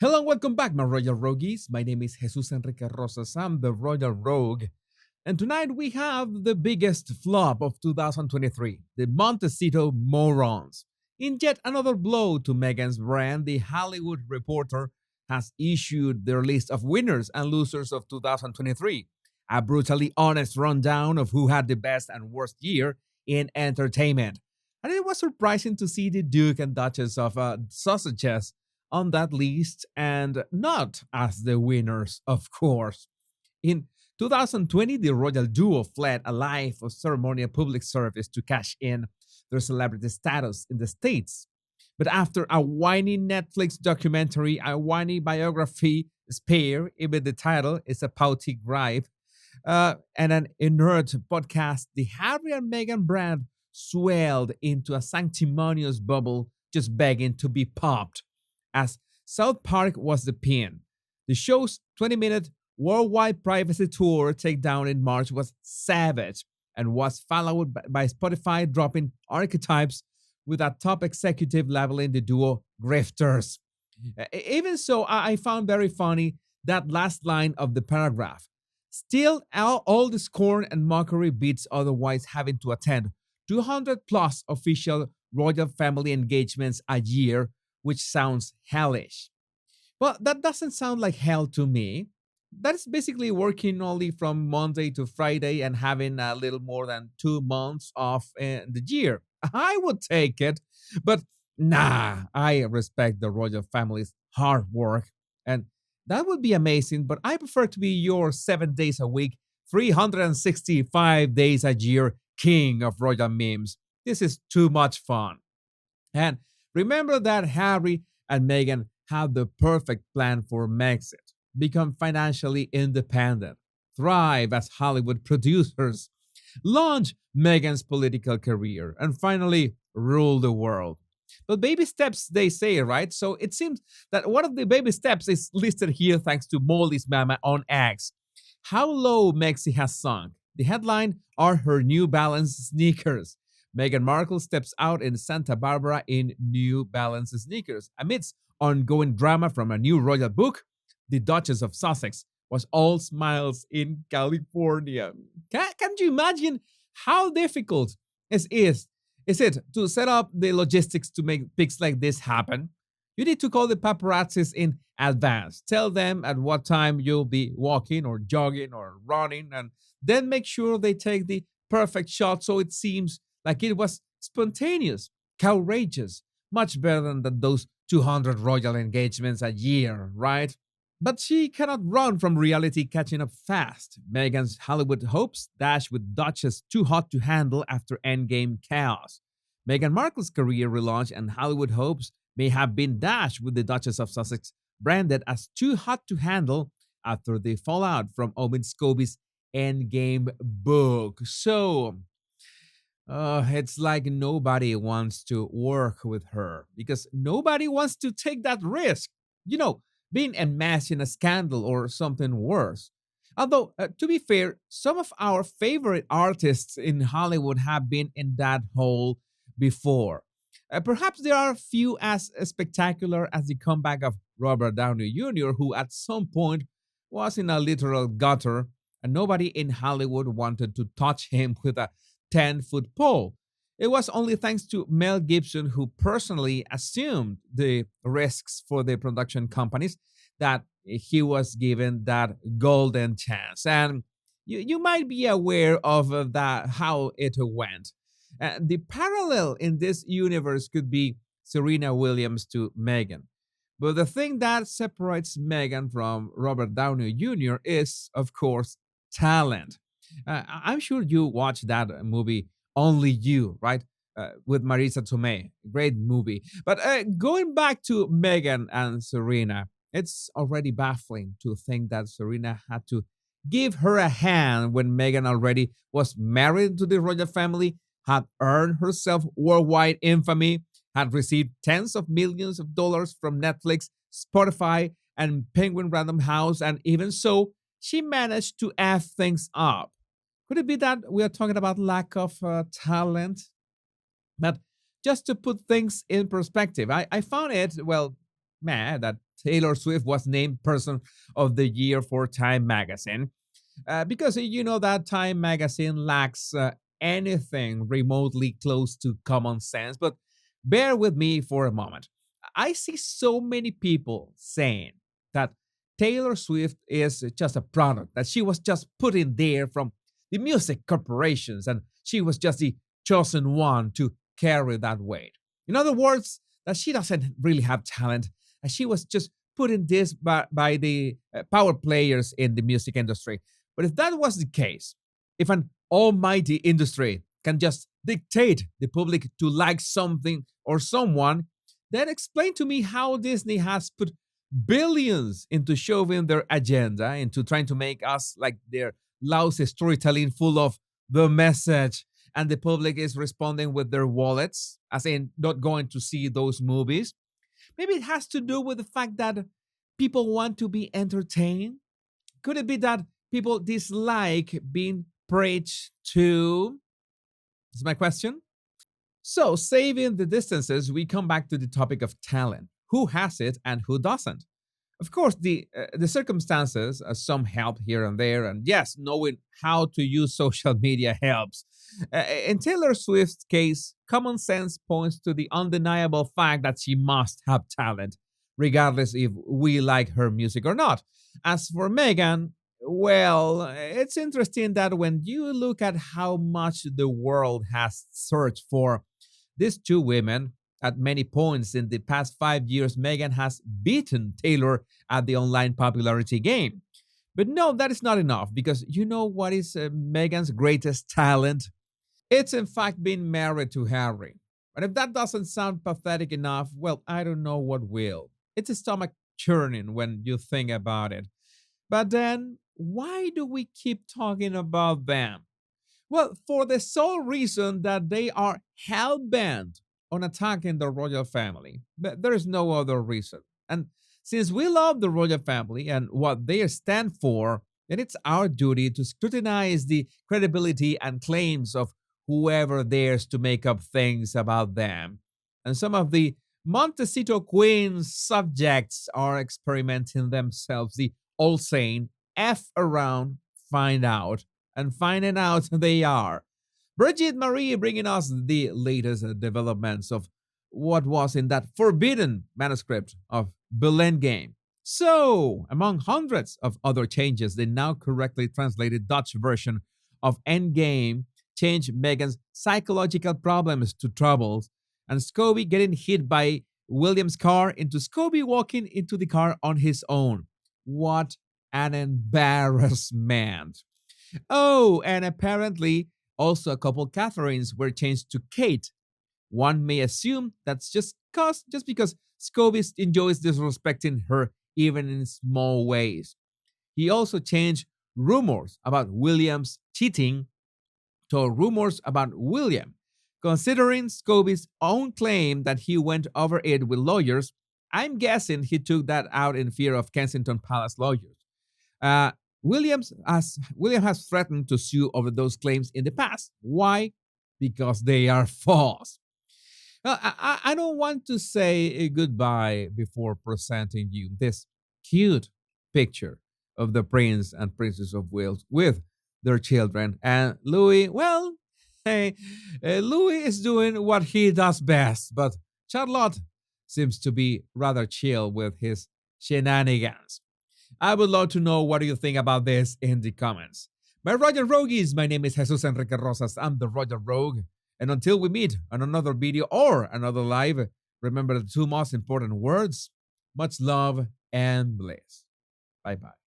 Hello and welcome back, my Royal Rogues. My name is Jesus Enrique Rosas. I'm the Royal Rogue. And tonight we have the biggest flop of 2023, the Montecito Morons. In yet another blow to Meghan's brand, the Hollywood Reporter has issued their list of winners and losers of 2023, a brutally honest rundown of who had the best and worst year in entertainment. And it was surprising to see the Duke and Duchess of Sausages on that list and not as the winners, of course. In 2020, the royal duo fled a life of ceremonial public service to cash in their celebrity status in the States. But after a whiny Netflix documentary, a whiny biography, Spare, even the title is a pouty gripe, and an inert podcast, the Harry and Meghan brand swelled into a sanctimonious bubble just begging to be popped as South Park was the pin. The show's 20-minute worldwide privacy tour takedown in March was savage and was followed by Spotify dropping archetypes with a top executive labeling the duo grifters. Even so, I found very funny that last line of the paragraph. Still, all the scorn and mockery beats otherwise having to attend 200 plus official royal family engagements a year, which sounds hellish. Well, that doesn't sound like hell to me. That's basically working only from Monday to Friday and having a little more than 2 months off in the year. I would take it, but nah, I respect the royal family's hard work. And that would be amazing, but I prefer to be your 7 days a week, 365 days a year king of royal memes. This is too much fun. And remember that Harry and Meghan have the perfect plan for Brexit: become financially independent, thrive as Hollywood producers, launch Meghan's political career, and finally rule the world. But baby steps, they say, right? So it seems that one of the baby steps is listed here thanks to Molly's Mama on X. How low Mexi has sunk. The headline are her New Balance sneakers. Meghan Markle steps out in Santa Barbara in New Balance sneakers. Amidst ongoing drama from a new royal book, the Duchess of Sussex was all smiles in California. Can you imagine how difficult is it to set up the logistics to make pics like this happen? You need to call the paparazzis in advance. Tell them at what time you'll be walking or jogging or running, and then make sure they take the perfect shot so it seems like it was spontaneous, courageous, much better than those 200 royal engagements a year, right? But she cannot run from reality catching up fast. Meghan's Hollywood hopes dash with Duchess too hot to handle after Endgame chaos. Meghan Markle's career relaunch and Hollywood hopes may have been dashed with the Duchess of Sussex branded as too hot to handle after the fallout from Owen Scobie's Endgame book. So, it's like nobody wants to work with her because nobody wants to take that risk. You know, being enmeshed in a scandal or something worse. Although, to be fair, some of our favorite artists in Hollywood have been in that hole before. Perhaps there are few as spectacular as the comeback of Robert Downey Jr., who at some point was in a literal gutter, and nobody in Hollywood wanted to touch him with a 10-foot pole. It was only thanks to Mel Gibson, who personally assumed the risks for the production companies, that he was given that golden chance. And you might be aware of that how it went. The parallel in this universe could be Serena Williams to Meghan. But the thing that separates Meghan from Robert Downey Jr. is, of course, talent. I'm sure you watched that movie, Only You, right? With Marisa Tomei. Great movie. But going back to Meghan and Serena, it's already baffling to think that Serena had to give her a hand when Meghan already was married to the royal family, had earned herself worldwide infamy, had received tens of millions of dollars from Netflix, Spotify, and Penguin Random House, and even so, she managed to F things up. Could it be that we are talking about lack of talent? But just to put things in perspective, I found it, well, mad that Taylor Swift was named Person of the Year for Time magazine. Because you know that Time magazine lacks anything remotely close to common sense. But bear with me for a moment. I see so many people saying that Taylor Swift is just a product, that she was just put in there from the music corporations and she was just the chosen one to carry that weight. In other words, that she doesn't really have talent, and she was just put in this by the power players in the music industry. But if that was the case, if an almighty industry can just dictate the public to like something or someone, then explain to me how Disney has put billions into shoving their agenda, into trying to make us like their lousy storytelling full of the message, and the public is responding with their wallets, as in not going to see those movies. Maybe it has to do with the fact that people want to be entertained. Could it be that people dislike being preached to? Is my question. So, saving the distances, we come back to the topic of talent. Who has it and who doesn't? Of course, the circumstances, some help here and there, and yes, knowing how to use social media helps. In Taylor Swift's case, common sense points to the undeniable fact that she must have talent, regardless if we like her music or not. As for Meghan, well, it's interesting that when you look at how much the world has searched for these two women, at many points in the past 5 years, Meghan has beaten Taylor at the online popularity game. But no, that is not enough, because you know what is Meghan's greatest talent? It's in fact being married to Harry. And if that doesn't sound pathetic enough, well, I don't know what will. It's a stomach churning when you think about it. But then, why do we keep talking about them? Well, for the sole reason that they are hell bent on attacking the royal family. But there is no other reason. And since we love the royal family and what they stand for, then it's our duty to scrutinize the credibility and claims of whoever dares to make up things about them. And some of the Montecito Queen's subjects are experimenting themselves, the old saying, F around, find out, and finding out they are. Brigitte Marie bringing us the latest developments of what was in that forbidden manuscript of Belen Game. So, among hundreds of other changes, the now correctly translated Dutch version of Endgame changed Meghan's psychological problems to troubles, and Scobie getting hit by William's car into Scobie walking into the car on his own. What an embarrassment. Oh, and apparently also a couple Catherines were changed to Kate. One may assume that's just because Scobie enjoys disrespecting her even in small ways. He also changed rumors about William's cheating to rumors about William. Considering Scobie's own claim that he went over it with lawyers, I'm guessing he took that out in fear of Kensington Palace lawyers. Uh, William has threatened to sue over those claims in the past. Why? Because they are false. I don't want to say a goodbye before presenting you this cute picture of the Prince and Princess of Wales with their children. And Louis, well, hey, Louis is doing what he does best, but Charlotte seems to be rather chill with his shenanigans. I would love to know what you think about this in the comments. My Royal Rogues, my name is Jesus Enrique Rosas. I'm the Royal Rogue. And until we meet on another video or another live, remember the two most important words: much love and bliss. Bye bye.